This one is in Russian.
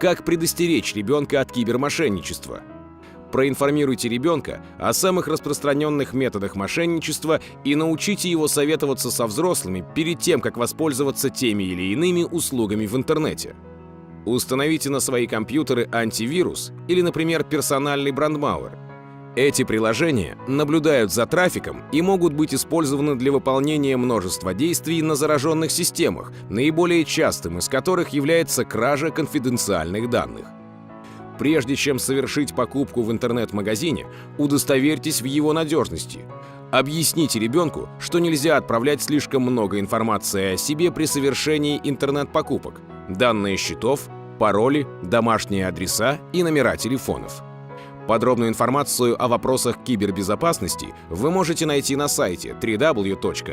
Как предостеречь ребенка от кибермошенничества? Проинформируйте ребенка о самых распространенных методах мошенничества и научите его советоваться со взрослыми перед тем, как воспользоваться теми или иными услугами в интернете. Установите на свои компьютеры антивирус или, например, персональный брандмауэр. Эти приложения наблюдают за трафиком и могут быть использованы для выполнения множества действий на зараженных системах, наиболее частым из которых является кража конфиденциальных данных. Прежде чем совершить покупку в интернет-магазине, удостоверьтесь в его надежности. Объясните ребенку, что нельзя отправлять слишком много информации о себе при совершении интернет-покупок, данные счетов, пароли, домашние адреса и номера телефонов. Подробную информацию о вопросах кибербезопасности вы можете найти на сайте www.it.saha.ru.